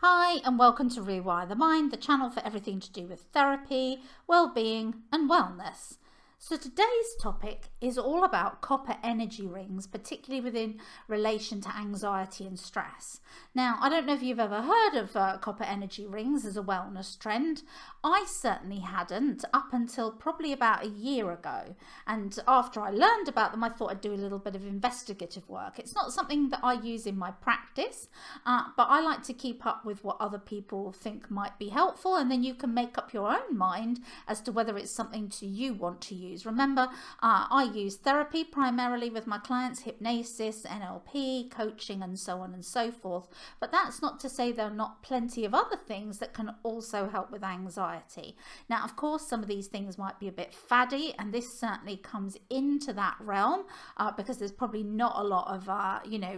Hi and welcome to Rewire the Mind, the channel for everything to do with therapy, well-being and wellness. So today's topic is all about copper energy rings, particularly within relation to anxiety and stress. Now, I don't know if you've ever heard of copper energy rings as a wellness trend. I certainly hadn't up until probably about a year ago. And after I learned about them, I thought I'd do a little bit of investigative work. It's not something that I use in my practice, but I like to keep up with what other people think might be helpful, and then you can make up your own mind as to whether it's something you want to use. Remember, I use therapy primarily with my clients, hypnosis, NLP, coaching, and so on and so forth. But that's not to say there are not plenty of other things that can also help with anxiety. Now, of course, some of these things might be a bit faddy, and this certainly comes into that realm because there's probably not a lot of,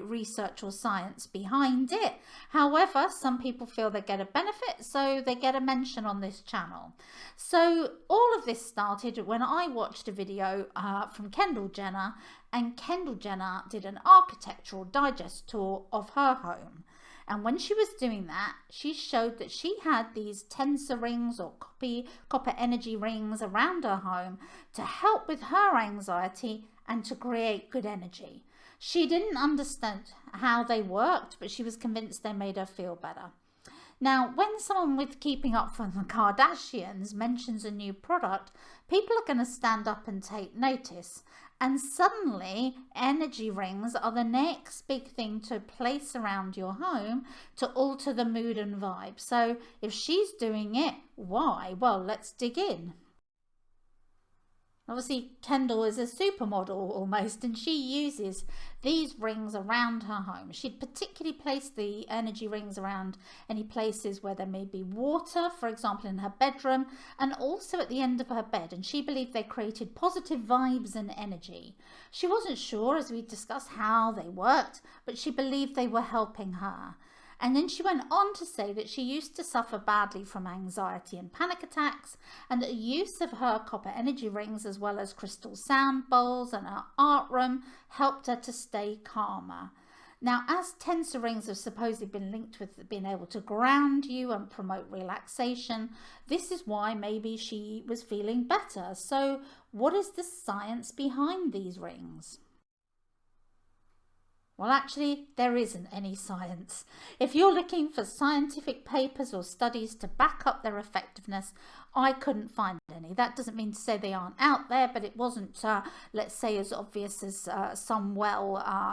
research or science behind it. However, some people feel they get a benefit, so they get a mention on this channel. So all of this started when I watched a video from Kendall Jenner, and Kendall Jenner did an architectural digest tour of her home. And when she was doing that, she showed that she had these tensor rings or copper energy rings around her home to help with her anxiety and to create good energy. She didn't understand how they worked, but she was convinced they made her feel better. Now, when someone with Keeping Up with the Kardashians mentions a new product, people are going to stand up and take notice. And suddenly, energy rings are the next big thing to place around your home to alter the mood and vibe. So if she's doing it, why? Well, let's dig in. Obviously, Kendall is a supermodel almost, and she uses these rings around her home. She'd particularly place the energy rings around any places where there may be water, for example, in her bedroom, and also at the end of her bed. And she believed they created positive vibes and energy. She wasn't sure, as we discussed, how they worked, but she believed they were helping her. And then she went on to say that she used to suffer badly from anxiety and panic attacks, and that the use of her copper energy rings as well as crystal sound bowls and her art room helped her to stay calmer. Now, as tensor rings have supposedly been linked with being able to ground you and promote relaxation, this is why maybe she was feeling better. So what is the science behind these rings? Well, actually, there isn't any science. If you're looking for scientific papers or studies to back up their effectiveness, I couldn't find any. That doesn't mean to say they aren't out there, but it wasn't, let's say, as obvious as some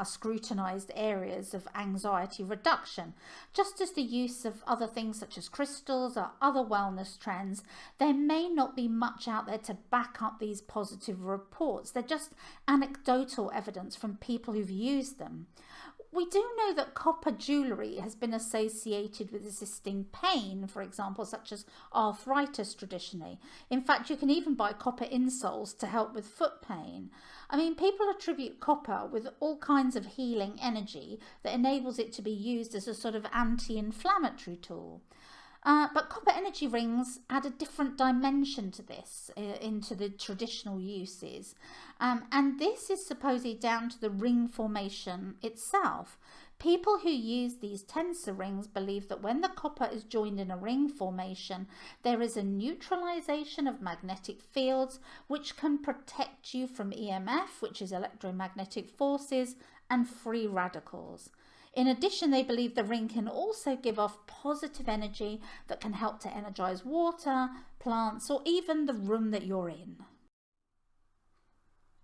scrutinized areas of anxiety reduction. Just as the use of other things such as crystals or other wellness trends, there may not be much out there to back up these positive reports. They're just anecdotal evidence from people who've used them. We do know that copper jewellery has been associated with assisting pain, for example, such as arthritis traditionally. In fact, you can even buy copper insoles to help with foot pain. I mean, people attribute copper with all kinds of healing energy that enables it to be used as a sort of anti-inflammatory tool. But copper energy rings add a different dimension to this, into the traditional uses. And this is supposedly down to the ring formation itself. People who use these tensor rings believe that when the copper is joined in a ring formation, there is a neutralization of magnetic fields, which can protect you from EMF, which is electromagnetic forces, and free radicals. In addition, they believe the ring can also give off positive energy that can help to energize water, plants, or even the room that you're in.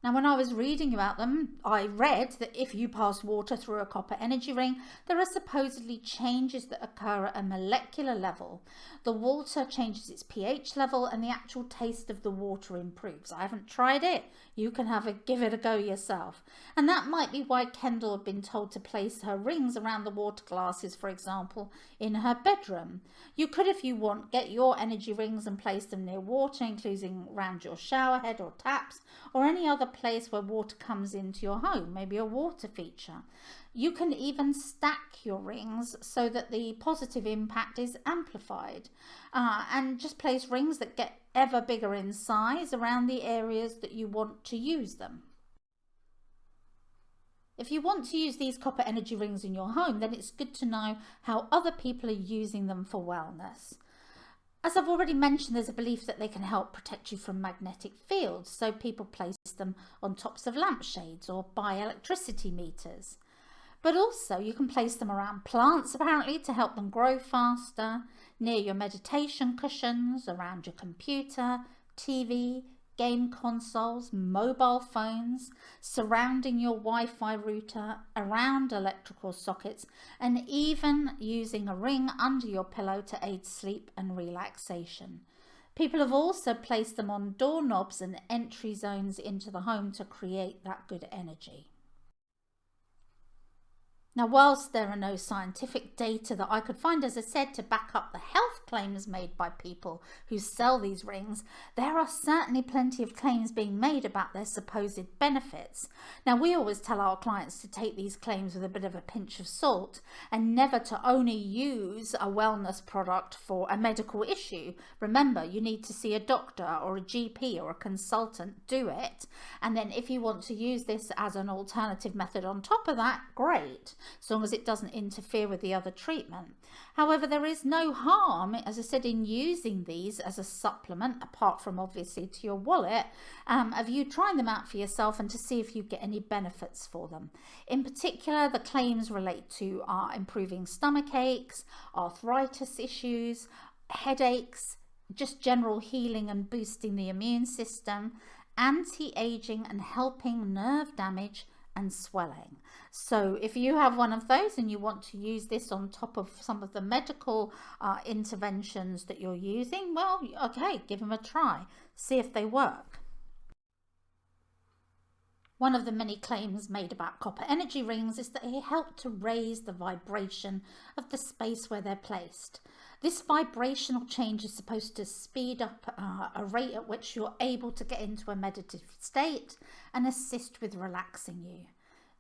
Now, when I was reading about them, I read that if you pass water through a copper energy ring, there are supposedly changes that occur at a molecular level. The water changes its pH level and the actual taste of the water improves. I haven't tried it. You can give it a go yourself. And that might be why Kendall had been told to place her rings around the water glasses, for example, in her bedroom. You could, if you want, get your energy rings and place them near water, including around your shower head or taps, or any other place where water comes into your home, maybe a water feature. You can even stack your rings so that the positive impact is amplified, and just place rings that get ever bigger in size around the areas that you want to use them. If you want to use these copper energy rings in your home, then it's good to know how other people are using them for wellness. As I've already mentioned, there's a belief that they can help protect you from magnetic fields, so people place them on tops of lampshades or by electricity meters. But also you can place them around plants apparently to help them grow faster, near your meditation cushions, around your computer, TV, game consoles, mobile phones, surrounding your Wi-Fi router, around electrical sockets, and even using a ring under your pillow to aid sleep and relaxation. People have also placed them on doorknobs and entry zones into the home to create that good energy. Now, whilst there are no scientific data that I could find, as I said, to back up the health claims made by people who sell these rings, there are certainly plenty of claims being made about their supposed benefits. Now, we always tell our clients to take these claims with a bit of a pinch of salt and never to only use a wellness product for a medical issue. Remember, you need to see a doctor or a GP or a consultant do it. And then if you want to use this as an alternative method on top of that, great, as long as it doesn't interfere with the other treatment. However, there is no harm, as I said, in using these as a supplement, apart from obviously to your wallet, of you trying them out for yourself and to see if you get any benefits for them. In particular, the claims relate to improving stomach aches, arthritis issues, headaches, just general healing and boosting the immune system, anti-aging and helping nerve damage and swelling. So if you have one of those and you want to use this on top of some of the medical interventions that you're using, well, okay, give them a try, see if they work. One of the many claims made about copper energy rings is that they help to raise the vibration of the space where they're placed. This vibrational change is supposed to speed up a rate at which you're able to get into a meditative state and assist with relaxing you.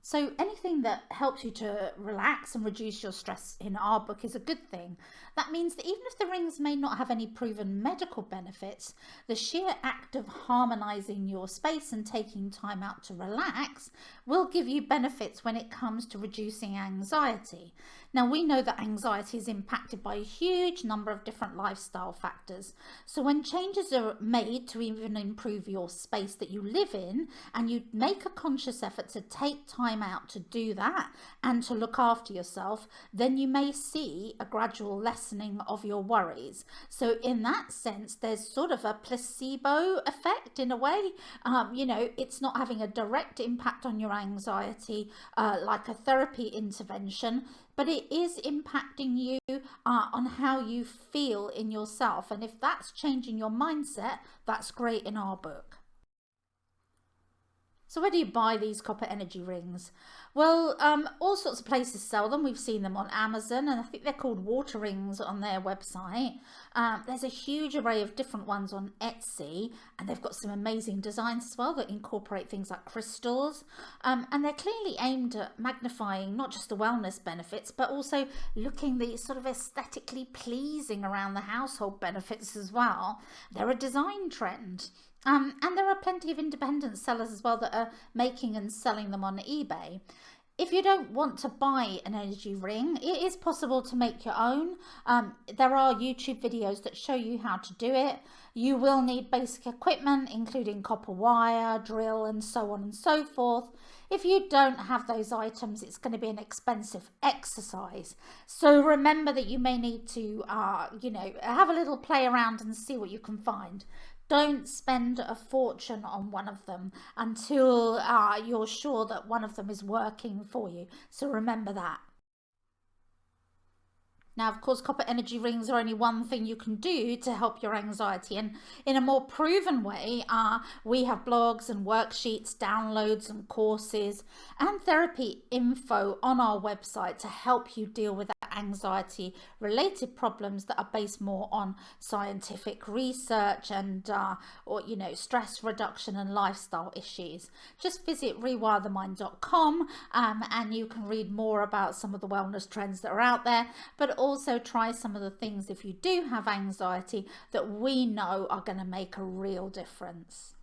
So anything that helps you to relax and reduce your stress in our book is a good thing. That means that even if the rings may not have any proven medical benefits, the sheer act of harmonizing your space and taking time out to relax will give you benefits when it comes to reducing anxiety. Now, we know that anxiety is impacted by a huge number of different lifestyle factors. So when changes are made to even improve your space that you live in, and you make a conscious effort to take time out to do that and to look after yourself, then you may see a gradual lessening of your worries. So in that sense, there's sort of a placebo effect in a way. It's not having a direct impact on your anxiety like a therapy intervention, but it is impacting you on how you feel in yourself. And if that's changing your mindset, that's great in our book. So where do you buy these copper energy rings? Well, all sorts of places sell them. We've seen them on Amazon, and I think they're called water rings on their website. There's a huge array of different ones on Etsy, and they've got some amazing designs as well that incorporate things like crystals. And they're clearly aimed at magnifying not just the wellness benefits, but also looking the sort of aesthetically pleasing around the household benefits as well. They're a design trend. And there are plenty of independent sellers as well that are making and selling them on eBay. If you don't want to buy an energy ring, it is possible to make your own. There are YouTube videos that show you how to do it. You will need basic equipment, including copper wire, drill, and so on and so forth. If you don't have those items, it's going to be an expensive exercise. So remember that you may need to, have a little play around and see what you can find. Don't spend a fortune on one of them until you're sure that one of them is working for you. So remember that. Now, of course, copper energy rings are only one thing you can do to help your anxiety. And in a more proven way, we have blogs and worksheets, downloads and courses and therapy info on our website to help you deal with that anxiety related problems that are based more on scientific research and stress reduction and lifestyle issues. Just visit rewirethemind.com and you can read more about some of the wellness trends that are out there, but also try some of the things if you do have anxiety that we know are going to make a real difference.